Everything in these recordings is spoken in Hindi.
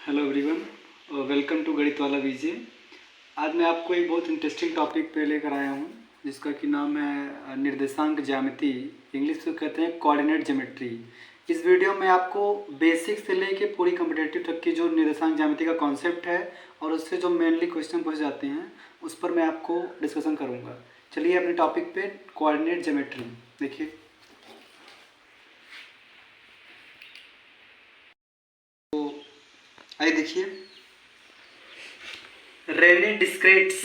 हेलो एवरीवन, वेलकम टू गणित वाला वीजे। आज मैं आपको एक बहुत इंटरेस्टिंग टॉपिक पे लेकर आया हूँ जिसका कि नाम है निर्देशांक ज्यामिति। इंग्लिश में कहते हैं कोऑर्डिनेट ज्योमेट्री। इस वीडियो में आपको बेसिक से लेके पूरी कॉम्पिटेटिव तक की जो निर्देशांक ज्यामिति का कॉन्सेप्ट है और उससे जो मेनली क्वेश्चन पूछे जाते हैं उस पर मैं आपको डिस्कशन करूँगा। चलिए अपने टॉपिक पे कोऑर्डिनेट ज्योमेट्री देखिए। आइए देखिए, रेने डिस्क्रेट्स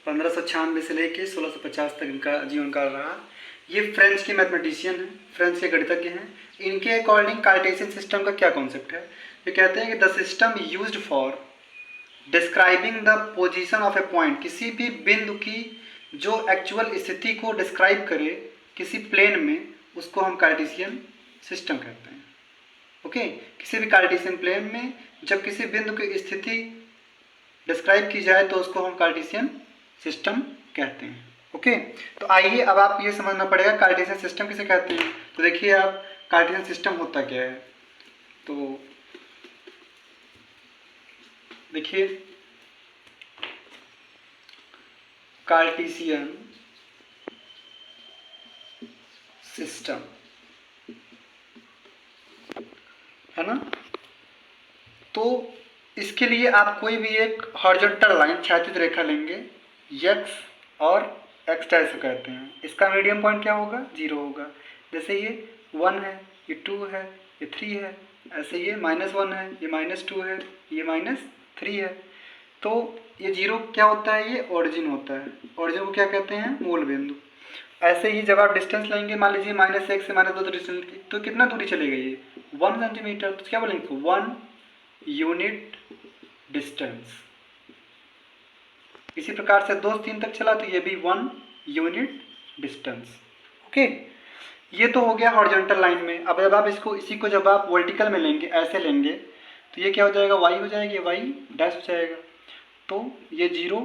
1596 से लेके 1650 तक इनका जीवन काल रहा। ये फ्रेंच के मैथमेटिशियन हैं, फ्रेंच के गणितज्ञ हैं। इनके अकॉर्डिंग कार्टेशियन सिस्टम का क्या कॉन्सेप्ट है? ये कहते हैं कि the system used for describing the position of a point, किसी भी बिंदु की जो एक्चुअल स्थिति को डिस्क्राइब करे किसी प्लेन में, उसको हम कार्टेशियन सिस्टम कहते हैं। ओके, किसी भी कार्टेशियन प्लेन में जब किसी बिंदु की स्थिति डिस्क्राइब की जाए तो उसको हम कार्टेशियन सिस्टम कहते हैं। ओके, तो आइए अब आप ये समझना पड़ेगा कार्टेशियन सिस्टम किसे कहते हैं। तो देखिए आप, कार्टेशियन सिस्टम होता क्या है। तो देखिए, कार्टेशियन सिस्टम है ना, तो इसके लिए आप कोई भी एक हॉरिजॉन्टल लाइन, क्षैतिज रेखा लेंगे, एक्स और एक्स डैश कहते हैं। इसका मीडियम पॉइंट क्या होगा? 0 होगा। जैसे ये 1 है, ये 2 है, ये 3 है, ऐसे ये -1 है, ये -2 है, ये -3 है। तो ये 0 क्या होता है? ये ओरिजिन होता है। ओरिजिन को क्या कहते हैं? मूल बिंदु। ऐसे ही जब आप डिस्टेंस लेंगे, मान लीजिए -1 से -2 डिस्टेंस, तो कितना दूरी चलेगा? ये 1 सेंटीमीटर। तो क्या बोलेंगे? 1 यूनिट डिस्टेंस। इसी प्रकार से 2 से 3 तक चला तो ये भी 1 यूनिट डिस्टेंस। ओके, ये तो हो गया हॉरिजॉन्टल लाइन में। अब जब आप इसी को जब आप वर्टिकल में लेंगे, ऐसे लेंगे, तो ये क्या हो जाएगा? y हो जाएगी, y डैश हो जाएगा। तो ये 0,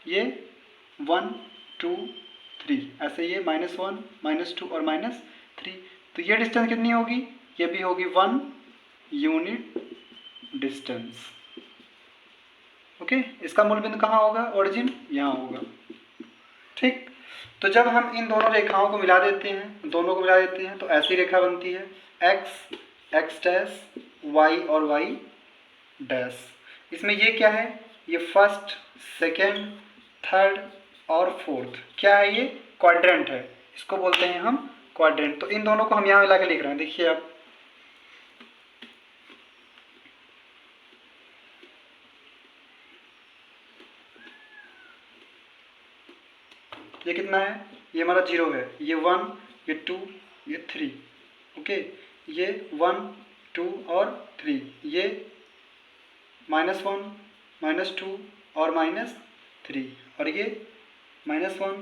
ये 1 2 3, ऐसे ये -1 -2 और -3। तो ये डिस्टेंस कितनी होगी? ये भी होगी 1 यूनिट डिस्टेंस। ओके, इसका मूल बिंदु कहाँ होगा? ओरिजिन यहाँ होगा। ठीक, तो जब हम इन दोनों रेखाओं को मिला देते हैं, तो ऐसी रेखा बनती है x डैश, y और y डैश। इसमें ये क्या है? ये फर्स्ट, सेकेंड, थर्ड और फोर्थ क्या है? ये क्वाड्रेंट है, इसको बोलते हैं हम क्वाड्रेंट। तो इन दोनों को हम यहाँ मिला के लिख रहे हैं। देखिए आप, ये कितना है? ये हमारा 0 है, ये 1, ये 2, ये 3। ओके, ये 1 2 और 3, ये -1 -2 और -3, और ये -1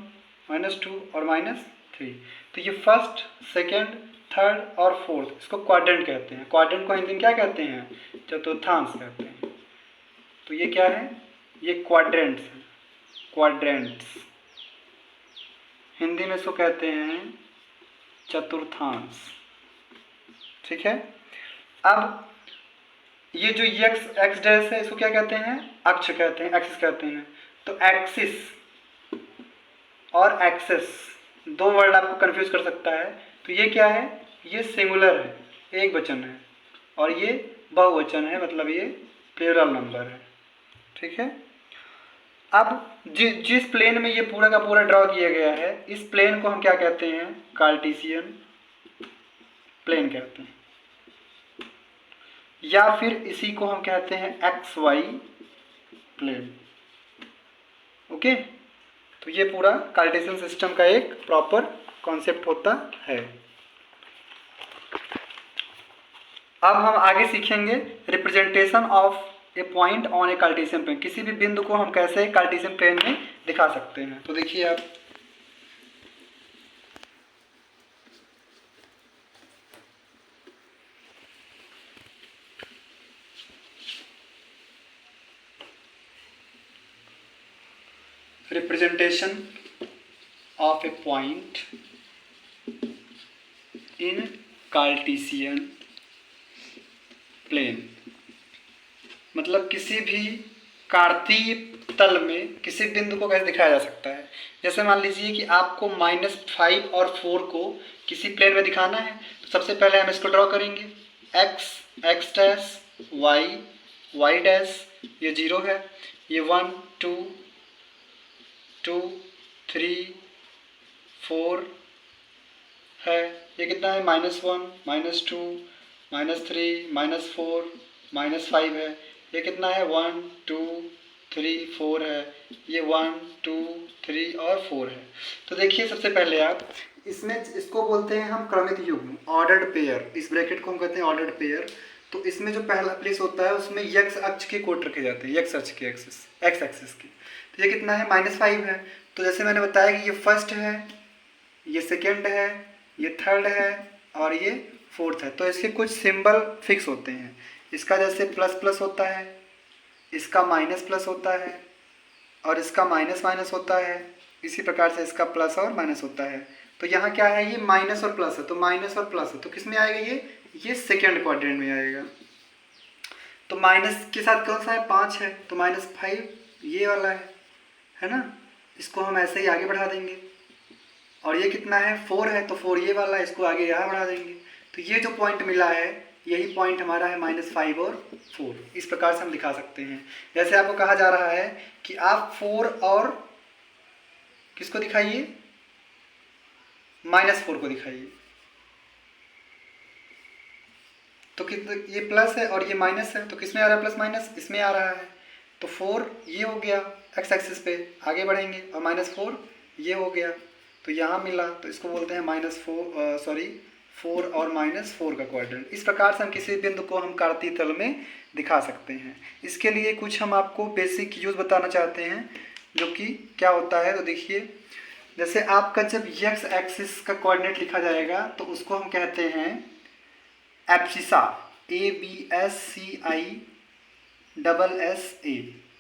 -2 और -3। तो ये फर्स्ट, सेकेंड, थर्ड और फोर्थ, इसको क्वाड्रेंट कहते हैं। क्वाड्रेंट को हिंदी में क्या कहते हैं? चतुर्थांश कहते हैं। तो ये क्या है? ये क्वाड्रेंट्स है, क्वाड्रेंट्स। हिंदी में इसको कहते हैं चतुर्थांश। ठीक है, अब ये जो एक्स डैश है, इसको क्या कहते हैं? अक्ष कहते हैं, एक्सिस कहते हैं। तो एक्सिस और एक्सेस, दो वर्ड आपको कंफ्यूज कर सकता है। तो ये क्या है? ये सिंगुलर है, एक वचन है, और ये बहुवचन है, मतलब ये प्लूरल नंबर है। ठीक है, अब जिस प्लेन में ये पूरा का पूरा ड्रॉ किया गया है, इस प्लेन को हम क्या कहते हैं? कार्टेशियन प्लेन कहते हैं, या फिर इसी को हम कहते हैं एक्स वाई प्लेन। ओके, तो ये पूरा कार्टेशियन सिस्टम का एक प्रॉपर कॉन्सेप्ट होता है। अब हम आगे सीखेंगे representation of a point on a Cartesian plane. किसी भी बिंदु को हम कैसे कार्टेशियन प्लेन में दिखा सकते हैं। तो देखिए आप, representation of a point in Cartesian plane। मतलब किसी भी कार्तीय तल में किसी बिंदु को कैसे दिखाया जा सकता है। जैसे मान लीजिए कि आपको -5 और 4 को किसी प्लेन में दिखाना है, तो सबसे पहले हम इसको ड्रॉ करेंगे। x डैश, y डैश, ये 0 है, ये 1 2 2 3 4 है, ये कितना है -1 -2 -3 -4 -5 है, ये कितना है 1 2 3 4 है, ये 1 2 3 और 4 है। तो देखिए सबसे पहले आप इसमें इसको बोलते हैं हम क्रमिक युग्म, ऑर्डर्ड पेयर। इस ब्रैकेट को हम कहते हैं ऑर्डर्ड पेयर। तो इसमें जो पहला प्लेस होता है उसमें x अक्ष के कोट रखे जाते हैं, x अक्ष के एक्स एक्सिस की। तो ये कितना है -5 है। तो जैसे मैंने बताया कि ये फर्स्ट है, ये सेकेंड है, ये थर्ड है और ये फोर्थ है। तो इसके कुछ सिंबल फिक्स होते हैं। इसका जैसे प्लस प्लस होता है, इसका माइनस प्लस होता है और इसका माइनस माइनस होता है। इसी प्रकार से इसका प्लस और माइनस होता है। तो यहाँ क्या है, ये माइनस और प्लस है, तो माइनस और प्लस है, तो किस में आएगा ये सेकेंड क्वाड्रेंट में आएगा। तो माइनस के साथ कौन सा है, 5 है, तो -5 ये वाला है ना। इसको हम ऐसे ही आगे बढ़ा देंगे। और ये कितना है, 4 है, तो 4 ये वाला, इसको आगे यहाँ बढ़ा देंगे। तो ये जो पॉइंट मिला है यही पॉइंट हमारा है -5 और 4। इस प्रकार से हम दिखा सकते हैं। जैसे आपको कहा जा रहा है कि आप 4 और किसको दिखाइए, -4 को दिखाइए। तो कितना, ये प्लस है और ये माइनस है, तो किस में आ रहा है प्लस माइनस, इसमें आ रहा है। तो 4 ये हो गया x एक्सिस पे, आगे बढ़ेंगे, और -4 ये हो गया, तो यहाँ मिला। तो इसको बोलते हैं -4 और -4 का क्वाड्रेंट। इस प्रकार से हम किसी बिंदु को हम कार्तीय तल में दिखा सकते हैं। इसके लिए कुछ हम आपको बेसिक यूज बताना चाहते हैं, जो कि क्या होता है। तो देखिए, जैसे आपका जब x एक्सिस का कोऑर्डिनेट लिखा जाएगा तो उसको हम कहते हैं एब्सिसा, ABSCISSA।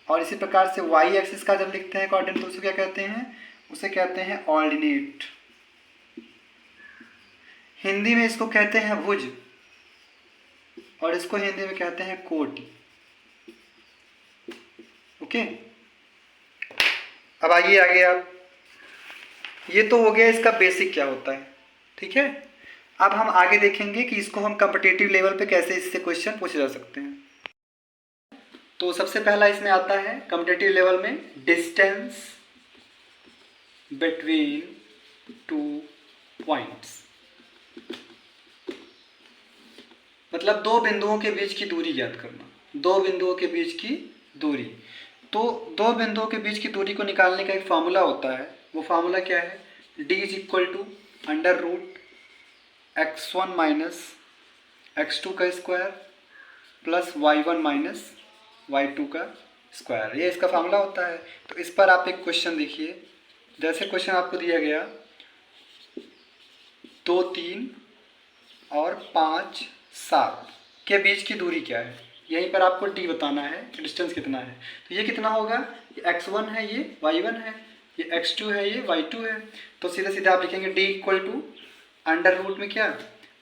और इसी प्रकार से y एक्सिस का जब लिखते हैं कोऑर्डिनेट तो उसे क्या कहते हैं, उसे कहते हैं ऑर्डिनेट। हिंदी में इसको कहते हैं भुज और इसको हिंदी में कहते हैं कोटि। ओके, अब आइए आगे आप। ये तो हो गया इसका बेसिक क्या होता है, ठीक है। अब हम आगे देखेंगे कि इसको हम कॉम्पिटिटिव लेवल पे कैसे इससे क्वेश्चन पूछे जा सकते हैं। तो सबसे पहला इसमें आता है कॉम्पिटिटिव लेवल में, डिस्टेंस बिटवीन 2 पॉइंट्स। मतलब दो बिंदुओं के बीच की दूरी ज्ञात करना, दो बिंदुओं के बीच की दूरी। तो दो बिंदुओं के बीच की दूरी को निकालने का एक फार्मूला होता है। वो फार्मूला क्या है, d = √x1 - x2 का स्क्वायर प्लस y1 - y2 का स्क्वायर। ये इसका फार्मूला होता है। तो इस पर आप एक क्वेश्चन देखिए। जैसे क्वेश्चन आपको दिया गया 2 3 और 5 7 के बीच की दूरी क्या है, यहीं पर आपको d बताना है कि डिस्टेंस कितना है। तो ये कितना होगा, ये x1 है, ये y1 है, ये x2 है, ये y2 है। तो सीधे सीधे आप लिखेंगे d = अंडर रूट में क्या,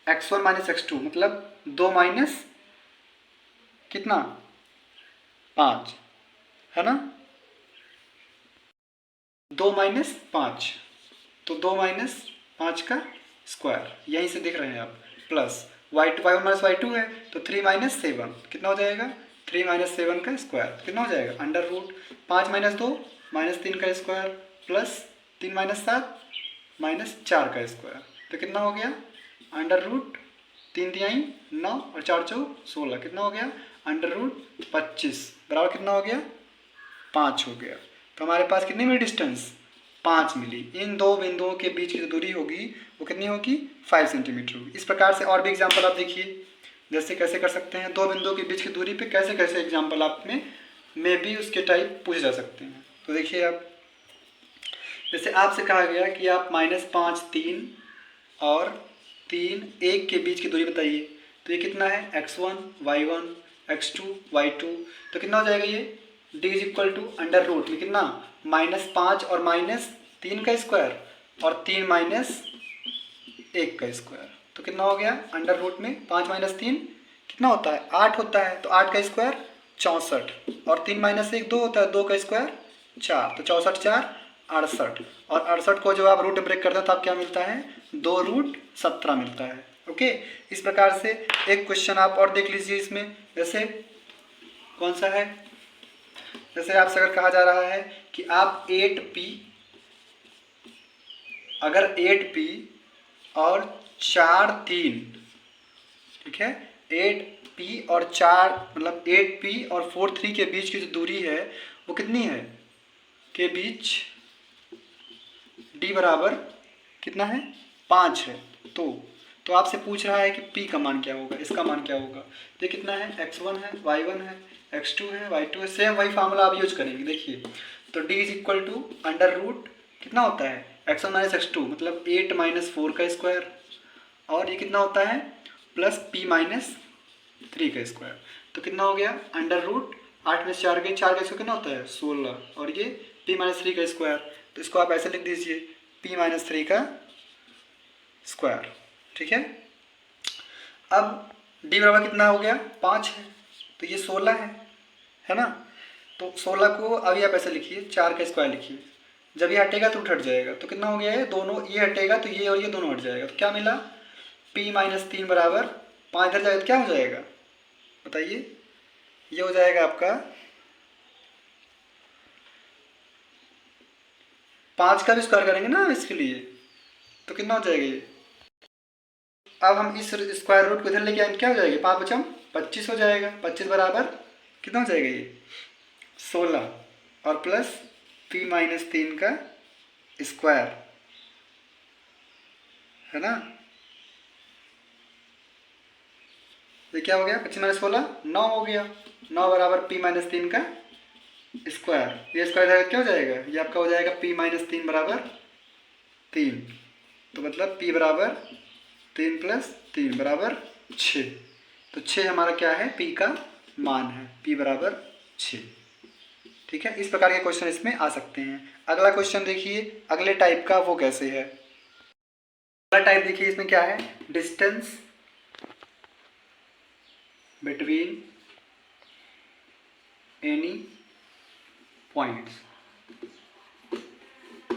x1 - x2, मतलब 2 माइनस कितना 5 है ना, 2 - 5, तो 2 - 5 का स्क्वायर, यहीं से देख रहे हैं आप, प्लस y1 - y2 है, तो 3 - 7 कितना हो जाएगा, 3 - 7 का स्क्वायर कितना हो जाएगा, अंडर रूट 5 - 2 -3 का स्क्वायर प्लस 3 - 7 -4 का स्क्वायर, तो कितना हो गया, अंडर रूट 3 तिहाई 9 और 4 चौक 16, कितना हो गया, अंडर रूट 25 बराबर कितना हो गया, 5 हो गया। तो हमारे पास कितनी मिली डिस्टेंस, 5 मिली। इन दो बिंदुओं के बीच की जो दूरी होगी वो कितनी होगी, 5 सेंटीमीटर होगी। इस प्रकार से और भी एग्जाम्पल आप देखिए, जैसे कैसे कर सकते हैं, दो बिंदुओं के बीच की दूरी पे कैसे कैसे एग्जाम्पल आप में भी उसके टाइप पूछे जा सकते हैं। तो देखिए आप, जैसे आपसे कहा गया कि आप -5 3 और 3 1 के बीच की दूरी बताइए। तो ये कितना है, x1 y1 x2 y2, तो कितना हो जाएगा, ये d = अंडर रूट में कितना, -5 और -3 का स्क्वायर और 3 - 1 का स्क्वायर, तो कितना हो गया, अंडर रूट में 5 - 3 कितना होता है, 8 होता है, तो 8 का स्क्वायर 64 और 3 माइनस 1 2 होता है, 2 का स्क्वायर 4, तो 64 4 68 और 68 को जब आप रूट ब्रेक करते हैं तो आप क्या मिलता है 2√17 मिलता है। ओके, इस प्रकार से एक क्वेश्चन आप और देख लीजिए इसमें, जैसे कौन सा है, जैसे आपसे अगर कहा जा रहा है कि आप 8p, अगर 8p और 4 3, ठीक है 8p और 4 मतलब 8p और 4 3 के बीच की जो दूरी है वो कितनी है, के बीच d बराबर कितना है 5 है, तो आपसे पूछ रहा है कि p का मान क्या होगा, इसका मान क्या होगा, ये कितना है x1 है, y1 है, x2 है, y2 है, सेम वही फार्मूला आप यूज करेंगे। देखिए तो d is equal to under root कितना होता है x1 माइनस x2 मतलब 8 माइनस 4 का स्क्वायर, और ये कितना होता है प्लस p माइनस 3 का स्क्वायर, तो कितना हो गया अंडर रूट 8 में 4 के स्क्वायर कितना होता है 16, और ये p माइनस 3 का स्क्वायर, तो इसको आप ऐसे लिख दीजिए p माइनस 3 का स्क्वायर। ठीक है, अब d बराबर कितना हो गया 5 है, तो ये 16 है ना, तो 16 को अभी आप ऐसे लिखिए 4 का स्क्वायर लिखिए, जब ये हटेगा तो हट जाएगा, तो कितना हो गया है दोनों, ये हटेगा तो ये और ये दोनों हट जाएगा, तो क्या मिला p माइनस 3 बराबर 5 इधर जाएगा तो क्या हो जाएगा बताइए, ये हो जाएगा आपका 5 का भी स्क्वायर करेंगे ना इसके लिए, तो कितना हो जाएगा ये, अब हम इस स्क्वायर रूट को इधर लेके आएंगे क्या हो जाएगा 5 बचम 25 हो जाएगा, 25 बराबर कितना हो जाएगा ये 16 और प्लस p माइनस 3 का स्क्वायर है ना, ये क्या हो गया 25 माइनस 16 9 हो गया, 9 बराबर p माइनस 3 का स्क्वायर, ये स्क्वायर जाएगा क्या हो जाएगा, ये आपका हो जाएगा p माइनस 3 बराबर 3, तो मतलब p बराबर 3 प्लस 3 बराबर 6, तो 6 हमारा क्या है p का मान है, p बराबर 6। ठीक है, इस प्रकार के क्वेश्चन इसमें आ सकते हैं। अगला क्वेश्चन देखिए अगले टाइप का, वो कैसे है, अगला टाइप देखिए इसमें क्या है, डिस्टेंस बिटवीन एनी पॉइंट्स।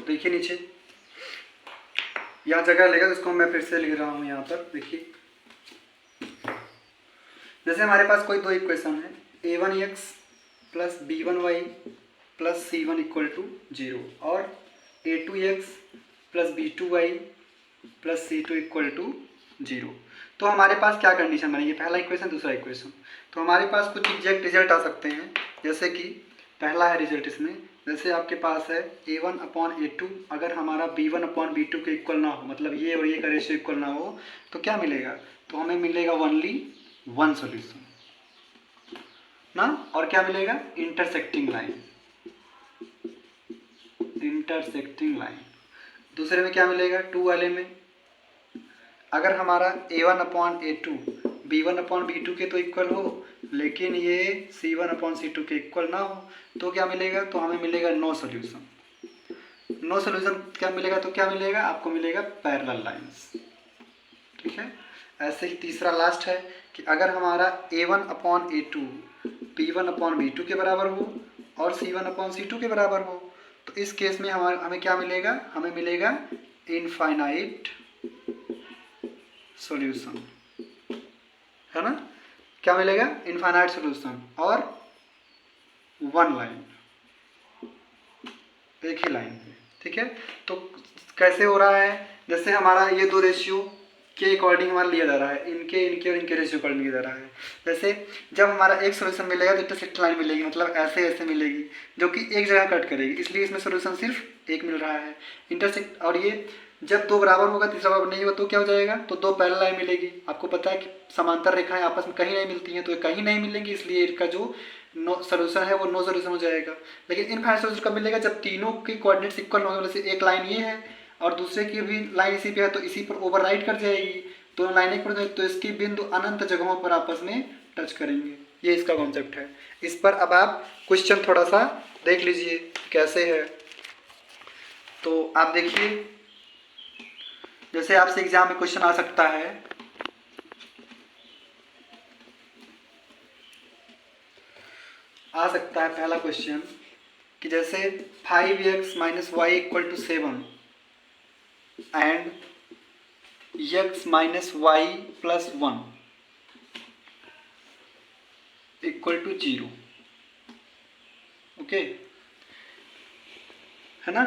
देखिए नीचे यहाँ जगह लेगा, तो इसको मैं फिर से लिख रहा हूँ यहाँ पर, देखिए जैसे हमारे पास कोई दो इक्वेशन है a1x plus b1y plus c1 equal to 0 और a2x plus b2y plus c2 equal to 0, तो हमारे पास क्या कंडीशन बनेगी, पहला इक्वेशन दूसरा इक्वेशन, तो हमारे पास कुछ एग्जैक्ट रिजल्ट आ सकते हैं, जैसे कि पहला है रिजल्ट इसमें, जैसे आपके पास है a1/a2 अगर हमारा b1/b2 के इक्वल ना हो, मतलब ये और ये का रेशियो इक्वल ना हो, तो क्या मिलेगा, तो हमें मिलेगा ओनली वन सॉल्यूशन ना, और क्या मिलेगा इंटरसेक्टिंग लाइन, इंटरसेक्टिंग लाइन। दूसरे में क्या मिलेगा 2 वाले में, अगर हमारा a1/a2 b1/b2 के तो इक्वल हो, लेकिन ये c1/c2 के इक्वल ना हो, तो क्या मिलेगा, तो हमें मिलेगा नो सॉल्यूशन। नो सॉल्यूशन क्या मिलेगा, तो क्या मिलेगा आपको मिलेगा पैरेलल लाइंस। ठीक है, ऐसे ही तीसरा लास्ट है कि अगर हमारा a1/a2 b1/b2 के बराबर हो और c1/c2 के बराबर हो, तो इस केस में हमें क्या मिलेगा, हमें मिलेगा इनफाइनाइट सॉल्यूशन, है ना, क्या मिलेगा इनफाइनाइट सॉल्यूशन और वन लाइन, एक ही लाइन पे। ठीक है, तो कैसे हो रहा है, जैसे हमारा ये दो रेशियो के अकॉर्डिंग हमारा लिया जा रहा है, इनके इनके और इनके रेशियो अकॉर्डिंग लिया जा रहा है, जैसे जब हमारा एक सोल्यूशन मिलेगा तो इंटरसेक्ट लाइन मिलेगी, मतलब ऐसे ऐसे मिलेगी जो कि एक जगह कट करेगी, इसलिए इसमें सोल्यूशन सिर्फ एक मिल रहा है इंटरसेक्ट, और ये जब दो बराबर होगा तीसरा बराबर नहीं होगा तो क्या हो जाएगा, तो दो पैरेलल लाइन मिलेगी। आपको पता है कि समांतर रेखाएं आपस में कहीं नहीं मिलती हैं, तो ये कहीं नहीं मिलेंगी, इसलिए इसका जो नो सोल्यूशन है वो नो सोल्यूशन हो जाएगा। लेकिन इनफाइनाइट सोल्यूशन कब मिलेगा, जब तीनों के कोऑर्डिनेट्स इक्वल होंगे, जैसे एक लाइन ये है और दूसरे की भी लाइन इसी पे है, तो इसी पर ओवरराइड कर जाएगी, दोनों लाइनें पर, तो इसकी बिंदु अनंत जगहों पर आपस में टच करेंगे, ये इसका कॉन्सेप्ट है। इस पर अब आप क्वेश्चन थोड़ा सा देख लीजिए कैसे है, तो आप देखिए जैसे आपसे एग्जाम में क्वेश्चन आ सकता है आ सकता है पहला क्वेश्चन कि जैसे 5x minus y equal to 7 and x minus y plus 1 equal to 0, okay, है ना।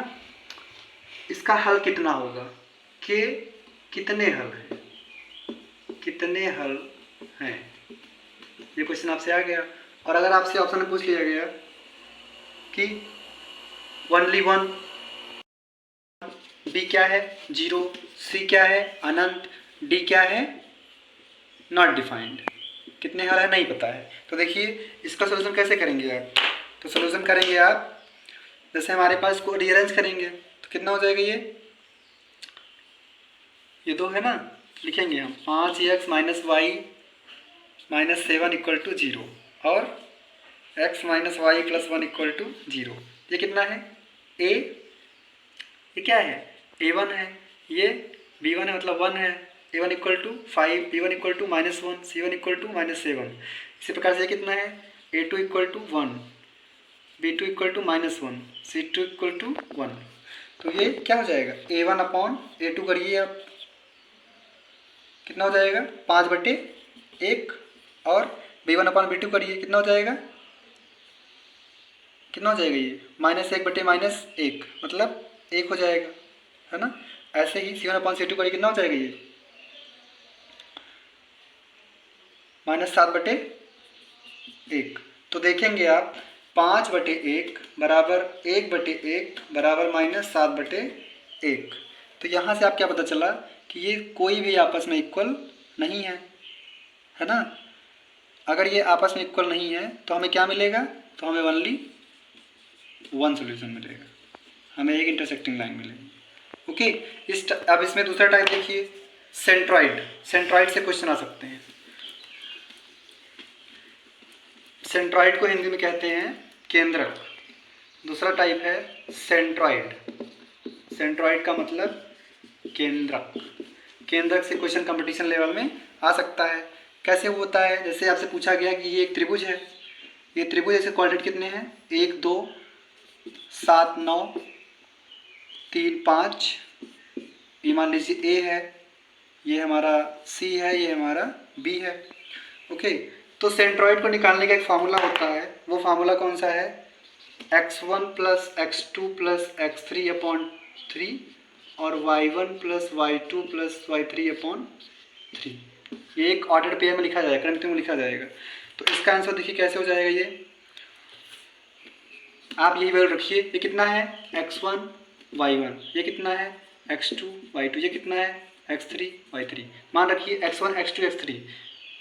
इसका हल कितना होगा, कि कितने हल हैं, कितने हल हैं, ये क्वेश्चन आपसे आ गया। और अगर आपसे ऑप्शन में पूछ लिया गया कि ओनली वन, बी क्या है 0, सी क्या है अनंत, डी क्या है नॉट डिफाइंड, कितने हल है नहीं पता है, तो देखिए इसका सोल्यूशन कैसे करेंगे आप। तो सोल्यूशन करेंगे आप, जैसे हमारे पास को रीअरेंज करेंगे तो कितना हो जाएगा, ये 2 है ना, लिखेंगे हम 5x minus y minus 7 equal to 0 और x minus y plus 1 equal to 0। ये कितना है a, ये क्या है a1 है, ये b1 है मतलब 1 है, a1 equal to 5, b1 equal to -1, c1 equal to -7। इसी प्रकार से ये कितना है a2 equal to 1, b2 equal to -1, c2 equal to 1। तो ये क्या हो जाएगा a1 अपॉन a2 करिए आप, कितना हो जाएगा 5/1, और b1 अपॉन b2 करिए कितना हो जाएगा, कितना हो जाएगा ये -1/-1 मतलब 1 हो जाएगा, है ना। ऐसे ही c1 अपॉन c2 करिए कितना हो जाएगा ये -7/1। तो देखेंगे आप 5/1 बराबर 1/1 बराबर -7/1। तो यहाँ से आप क्या पता चला कि ये कोई भी आपस में इक्वल नहीं है ना। अगर ये आपस में इक्वल नहीं है तो हमें क्या मिलेगा, तो हमें ओनली 1 सोल्यूशन मिलेगा, हमें एक इंटरसेक्टिंग लाइन मिलेगी, ओके। अब इसमें दूसरा टाइप देखिए, सेंट्रॉइड। सेंट्रॉइड से क्वेश्चन आ सकते हैं। सेंट्रॉइड को हिंदी में कहते हैं केंद्रक। दूसरा टाइप है सेंट्रॉइड। सेंट्रॉइड का मतलब केंद्रक। केंद्रक से क्वेश्चन कंपटीशन लेवल में आ सकता है। कैसे होता है, जैसे आपसे पूछा गया कि ये एक त्रिभुज है, ये त्रिभुज ऐसे कोऑर्डिनेट कितने हैं 1 2 7 9 3 5, ये मान लीजिए A है, ये हमारा C है, ये हमारा B है, ओके। तो सेंट्रॉइड को निकालने का एक फार्मूला होता है, वो फार्मूला कौन सा है x1 plus x2 plus x3 upon 3 और y1 plus y2 plus y3 upon 3। ये एक ऑर्डर पेयर में लिखा जाएगा, क्रमित में लिखा जाएगा। तो इसका आंसर देखिए कैसे हो जाएगा, ये आप यही वैल्यू रखिए, ये कितना है x1 y1, ये कितना है x2 y2, ये कितना है x3 y3। मान रखिए x1 x2 x3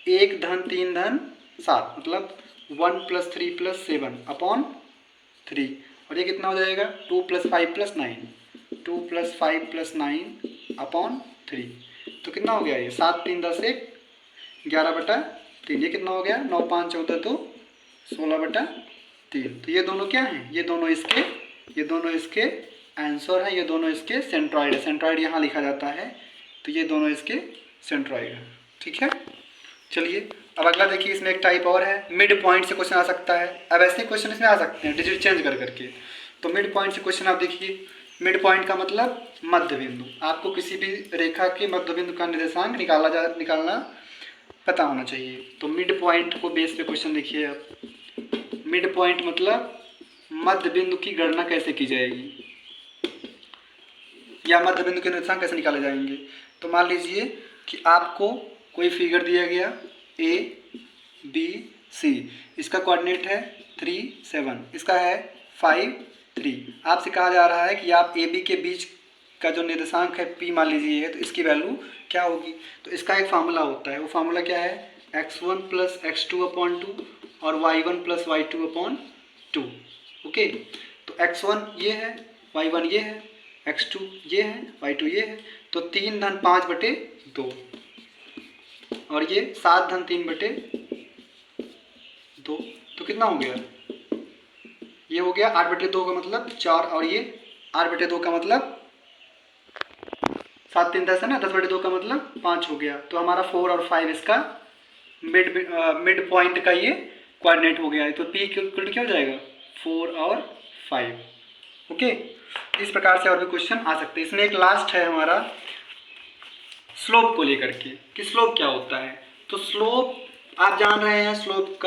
1 धन 3 धन 7 मतलब 1 प्लस 3 प्लस 7 अपॉन 3, और ये कितना हो जाएगा 2 plus 5 plus 9, 2 plus 5 plus 9 upon 3। तो कितना हो गया ये 7 3 10 1 11/3। ये कितना हो गया 9 5 14 2 16/3। तो ये दोनों क्या हैं, ये दोनों इसके आंसर हैं, ये दोनों इसके सेंट्रॉइड है। सेंट्रॉइड यहाँ लिखा जाता है, तो ये दोनों इसके सेंट्रॉइड है, ठीक है। चलिए अब अगला देखिए, इसमें एक टाइप और है, मिड पॉइंट से क्वेश्चन आ सकता है। अब ऐसे क्वेश्चन इसमें आ सकते हैं डिजिट चेंज कर करके। तो मिड पॉइंट से क्वेश्चन आप देखिए, मिड पॉइंट का मतलब मध्य बिंदु। आपको किसी भी रेखा के मध्य बिंदु का निर्देशांक निकालना पता होना चाहिए। तो मिड पॉइंट को बेस पे क्वेश्चन देखिए आप, मिड पॉइंट मतलब मध्य बिंदु की गणना कैसे की जाएगी या मध्य बिंदु के निर्देशांक कैसे निकाले जाएंगे। तो मान लीजिए कि आपको कोई फिगर दिया गया A B C, इसका कोऑर्डिनेट है 3 7, इसका है 5 3। आपसे कहा जा रहा है कि आप AB के बीच का जो निर्देशांक है P मान लीजिए है, तो इसकी वैल्यू क्या होगी। तो इसका एक फार्मूला होता है, वो फार्मूला क्या है x1 प्लस x2 अपॉन 2 और y1 plus y2 upon 2, okay. तो x1 ये है, y1 ये है, x2 ये है, y2 ये है। तो 3 धन 5/2 और ये 7 धन 3/2, तो कितना हो गया, ये हो गया 8/2 का मतलब 4, और ये 8/2 का मतलब 7 3 10 है ना, 10/2 का मतलब 5 हो गया। तो हमारा 4 और 5 इसका मिड पॉइंट का ये कोऑर्डिनेट हो गया है, तो p इक्वल टू क्या हो जाएगा 4 और 5। ओके, इस प्रकार से और भी क्वेश्चन आ सकते हैं। इसमें एक लास्ट है हमारा स्लोप को लेकर के कि स्लोप क्या होता है। तो स्लोप आप जान रहे हैं, स्लोप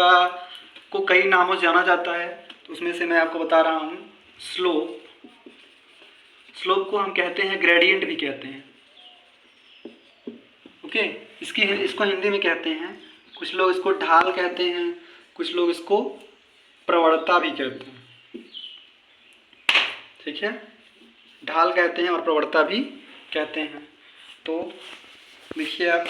को कई नामों से जाना जाता है, तो उसमें से मैं आपको बता रहा हूँ स्लोप को हम कहते हैं ग्रेडियंट भी कहते हैं। ओके, इसको हिंदी में कहते हैं, कुछ लोग इसको ढाल कहते हैं, कुछ लोग इसको प्रवणता भी कहते हैं। ठीक है, ढाल कहते हैं और प्रवणता भी कहते हैं। तो देखिए आप,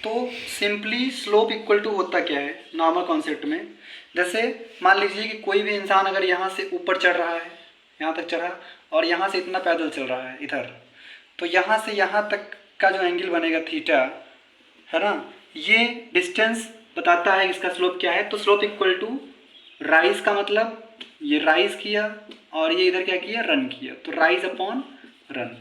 तो सिंपली स्लोप इक्वल टू होता क्या है नॉर्मल कॉन्सेप्ट में, जैसे मान लीजिए कि कोई भी इंसान अगर यहाँ से ऊपर चढ़ रहा है, यहाँ तक चढ़ा, और यहाँ से इतना पैदल चल रहा है इधर, तो यहाँ से यहाँ तक का जो एंगल बनेगा थीटा, है ना, ये डिस्टेंस बताता है इसका स्लोप क्या है। तो स्लोप इक्वल टू राइज का मतलब ये राइज किया और ये इधर क्या किया रन किया, तो राइज अपॉन रन,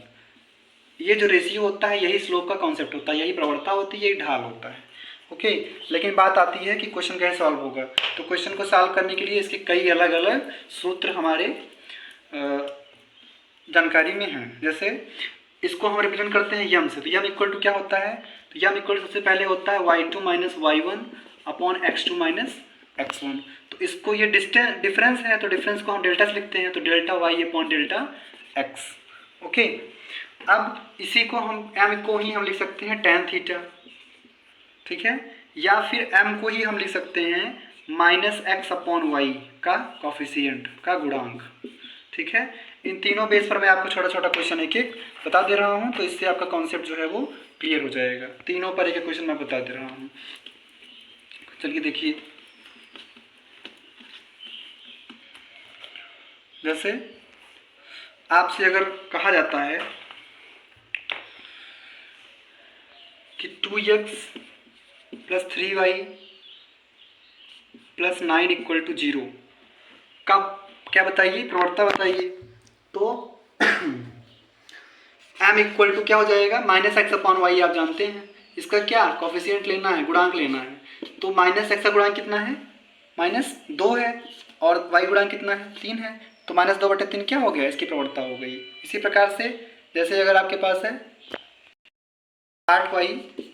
ये जो रेशियो होता है यही स्लोप का कॉन्सेप्ट होता है, यही प्रवणता होती है, यही ढाल होता है। ओके, लेकिन बात आती है कि क्वेश्चन कैसे सॉल्व होगा। तो क्वेश्चन को सॉल्व करने के लिए इसके कई अलग अलग सूत्र हमारे जानकारी में हैं। जैसे इसको हम रिप्रेजेंट करते हैं यम से, तो यम इक्वल टू क्या होता है, तो यम इक्वल सबसे पहले होता है y2 minus y1 upon x2 minus x1। तो इसको ये डिफरेंस है, तो डिफरेंस को हम डेल्टा से लिखते हैं, तो delta y upon delta x। Okay, अब इसी को हम m को ही हम लिख सकते हैं tan थीटा, ठीक है, या फिर m को ही हम लिख सकते हैं माइनस x अपॉन y का कॉफिशिएंट का गुणांक। ठीक है, इन तीनों बेस पर मैं आपको छोटा छोटा क्वेश्चन एक एक बता दे रहा हूँ, तो इससे आपका कॉन्सेप्ट जो है वो क्लियर हो जाएगा। तीनों पर एक एक क्वेश्चन मैं बता दे रहा हूँ। चलिए देखिए, जैसे आपसे अगर कहा जाता है कि 2x plus 3y plus 9 equal to 0 का क्या बताइए, प्रवणता बताइए। तो m इक्वल टू क्या हो जाएगा माइनस एक्स अपॉन वाई, आप जानते हैं इसका क्या कॉफिशिएंट लेना है, गुणांक लेना है। तो माइनस एक्स का गुणांक कितना है, -2 है, और y गुणांक कितना है 3 है, तो -2/3 क्या हो गया, इसकी प्रवणता हो गई। इसी प्रकार से जैसे अगर आपके पास है 8y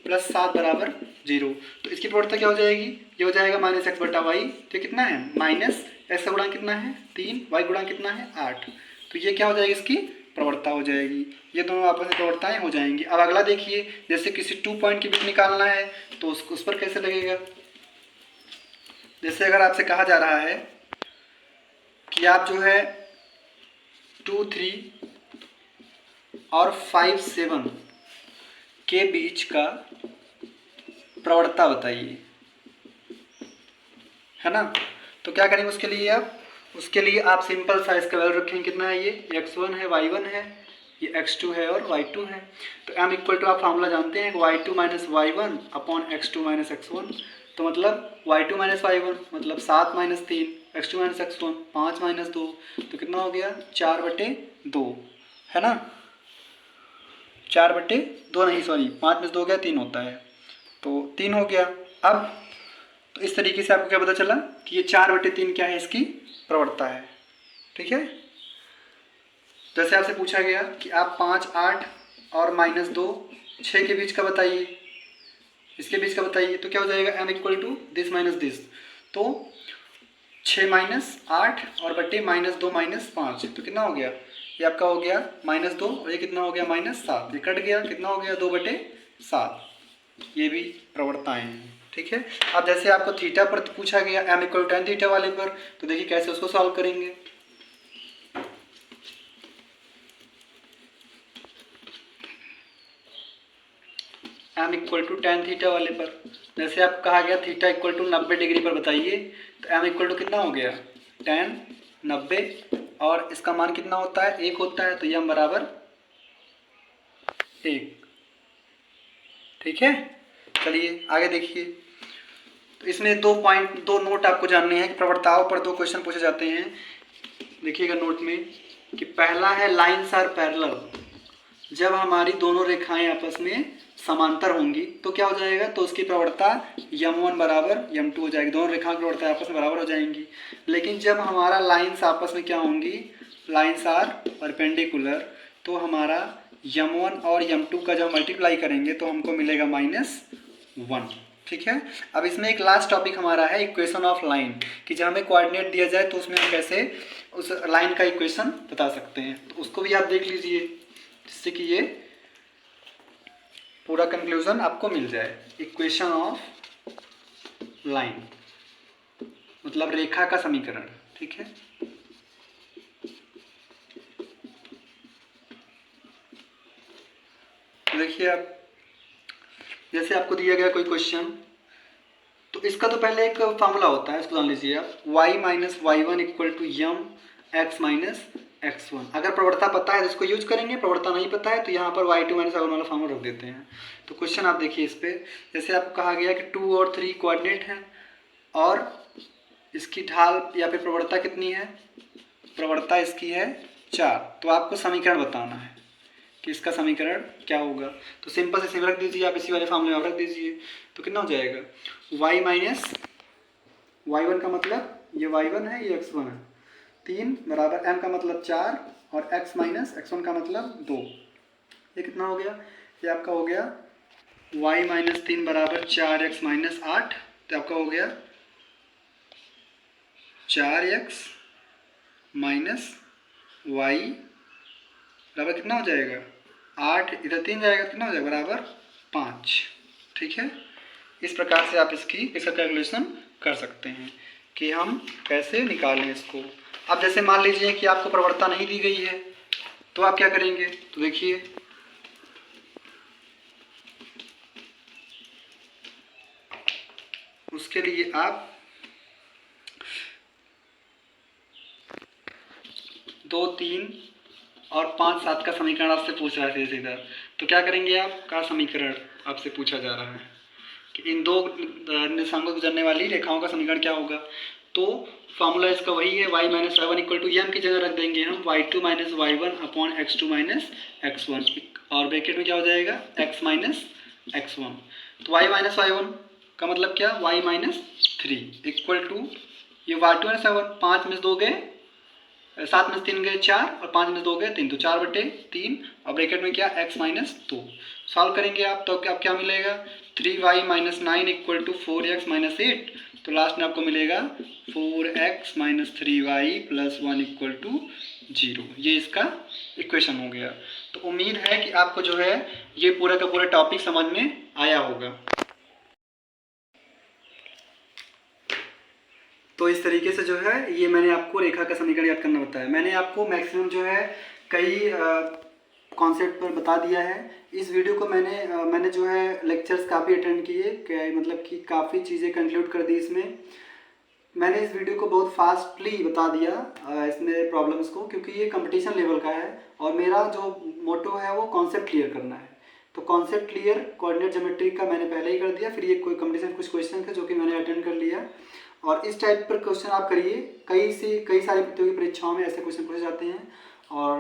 प्लस 7 बराबर 0, तो इसकी प्रवणता क्या हो जाएगी, ये हो जाएगा -x/y, तो कितना है माइनस एक्स का गुणांक कितना है 3, y गुणांक कितना है 8, तो ये क्या हो जाएगी, इसकी प्रवणता हो जाएगी। ये दोनों आपस में प्रवणताएं हो जाएंगी। अब अगला देखिए, जैसे किसी 2 पॉइंट के बीच निकालना है तो उस पर कैसे लगेगा। जैसे अगर आपसे कहा जा रहा है कि आप जो है 2, 3 और 5, 7 के बीच का प्रवणता बताइए, है ना, तो क्या करेंगे उसके लिए आप सिंपल सा इसका वैल्यू रखेंगे, कितना है ये x1 है, y1 है, ये x2 है और y2 है। तो m इक्वल टू आप फार्मूला जानते हैं y2 minus y1 upon x2 minus x1, तो मतलब y2 माइनस y1 मतलब 7 minus 3, x2 minus x1 5 minus 2, तो कितना हो गया 4/2, है ना, 4/2 नहीं सॉरी 5 में 2 गया 3 होता है, तो 3 हो गया। अब तो इस तरीके से आपको क्या पता चला कि ये 4/3 क्या है, इसकी प्रवणता है। ठीक है, जैसे आपसे पूछा गया कि आप 5, 8 और -2, 6 के बीच का बताइए, इसके बीच का बताइए, तो क्या हो जाएगा m equal to this minus this, तो 6 माइनस 8 और बटे -2 माइनस 5, तो कितना हो गया, ये आपका हो गया -2 और ये कितना हो गया -7, ये कट गया, कितना हो गया 2/7, ये भी प्रवणताएं हैं। ठीक है, अब जैसे आपको थीटा पर पूछा गया m equal to tan theta वाले पर, तो देखिए कैसे उसको सॉल्व करेंगे। m equal to tan theta वाले पर, जैसे आपको कहा गया थीटा इक्वल टू 90 डिग्री पर बताइए, तो m इक्वल टू कितना हो गया tan 90, और इसका मान कितना होता है 1 होता है, तो m बराबर 1। ठीक है, चलिए आगे देखिए। तो इसमें 2 नोट आपको जानने हैं कि प्रवणताओं पर 2 क्वेश्चन पूछे जाते हैं। देखिएगा नोट में कि पहला है लाइन्स आर पैरेलल, जब हमारी दोनों रेखाएं आपस में समांतर होंगी तो क्या हो जाएगा, तो उसकी प्रवणता m1 बराबर m2 हो जाएगी, दोनों रेखाओं की प्रवणता आपस में बराबर हो जाएंगी। लेकिन जब हमारा लाइन्स आपस में क्या होंगी, लाइन्स आर परपेंडिकुलर, तो हमारा m1 और m2 का जब मल्टीप्लाई करेंगे तो हमको मिलेगा -1। ठीक है। अब इसमें एक लास्ट टॉपिक हमारा है इक्वेशन ऑफ लाइन, कि जब हमें कोऑर्डिनेट दिया जाए तो उसमें हम कैसे उस लाइन का इक्वेशन बता सकते हैं, तो उसको भी आप देख लीजिए जिससे कि ये पूरा कंक्लूजन आपको मिल जाए। इक्वेशन ऑफ लाइन मतलब रेखा का समीकरण। ठीक है। देखिए आप, जैसे आपको दिया गया कोई क्वेश्चन, तो इसका तो पहले एक फार्मूला होता है, इसको जान लीजिए आप, y minus y one equal to m x minus x one. अगर प्रवणता पता है तो इसको यूज करेंगे, प्रवणता नहीं पता है तो यहाँ पर y2 माइनस y1 वाला फार्मूला रख देते हैं। तो क्वेश्चन आप देखिए इस पे, जैसे आपको कहा गया कि 2 और 3 कोऑर्डिनेट हैं और इसकी ढाल या फिर प्रवणता कितनी है, प्रवणता इसकी है 4, तो आपको समीकरण बताना है कि इसका समीकरण क्या होगा। तो सिंपल से सिम रख दीजिए आप, इसी वाले फार्मूले में रख दीजिए, तो कितना हो जाएगा, y माइनस y1 का मतलब ये y1 है, ये x1 है, 3 बराबर m का मतलब 4 और x माइनस x1 का मतलब 2। ये कितना हो गया, ये आपका हो गया y माइनस 3 बराबर 4x माइनस 8, तो आपका हो गया 4x माइनस y बराबर कितना हो जाएगा 8, इधर 3 जाएगा, कितना हो जाएगा बराबर 5। ठीक है। इस प्रकार से आप इसका कैलकुलेशन कर सकते हैं कि हम कैसे निकालें इसको। अब जैसे मान लीजिए कि आपको प्रवणता नहीं दी गई है तो आप क्या करेंगे, तो देखिए उसके लिए आप 2, 3 और 5, 7 का समीकरण आपसे पूछ रहा है सीधा, तो क्या करेंगे आप, का समीकरण आपसे पूछा जा रहा है कि इन दो निर्देशांकों को गुजरने वाली रेखाओं का समीकरण क्या होगा। तो फॉर्मूला इसका वही है, y minus y one equal to m की जगह रख देंगे हम y2 minus y one upon x2 minus x1, और ब्रैकेट में क्या हो जाएगा x माइनस x1। तो y माइनस वाई वन का मतलब क्या, y माइनस 3 इक्वल टू ये y2 माइनस वाई वन, 5 में से 2 गए 7 में से 3 गए 4 और 5 में से 2 गए 3, तो 4/3 और ब्रैकेट में क्या x माइनस 2। सॉल्व करेंगे आप तो आप क्या मिलेगा, 3y minus 9 equal to 4x minus 8, तो लास्ट में आपको मिलेगा 4x minus 3y plus 1 equal to 0। ये इसका इक्वेशन हो गया। तो उम्मीद है कि आपको जो है ये पूरा का पूरा टॉपिक समझ में आया होगा। तो इस तरीके से जो है ये मैंने आपको रेखा का समीकरण याद करना बताया। मैंने आपको मैक्सिमम जो है कई कॉन्सेप्ट पर बता दिया है। इस वीडियो को मैंने जो है लेक्चर्स काफ़ी अटेंड किए, मतलब कि काफ़ी चीज़ें कंक्लूड कर दी इसमें। मैंने इस वीडियो को बहुत फास्टली बता दिया इसमें प्रॉब्लम्स को, क्योंकि ये कंपटीशन लेवल का है और मेरा जो मोटो है वो कॉन्सेप्ट क्लियर करना है। तो कॉन्सेप्ट क्लियर कोऑर्डिनेट ज्योमेट्री का मैंने पहले ही कर दिया, फिर ये कोई कंपटीशन कुछ क्वेश्चन थे जो कि मैंने अटेंड कर लिया। और इस टाइप पर क्वेश्चन आप करिए, कई सारी प्रतियोगी परीक्षाओं में ऐसे क्वेश्चन पूछे जाते हैं। और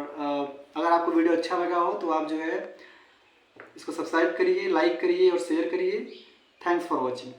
अगर आपको वीडियो अच्छा लगा हो तो आप जो है इसको सब्सक्राइब करिए, लाइक करिए और शेयर करिए। Thanks for watching.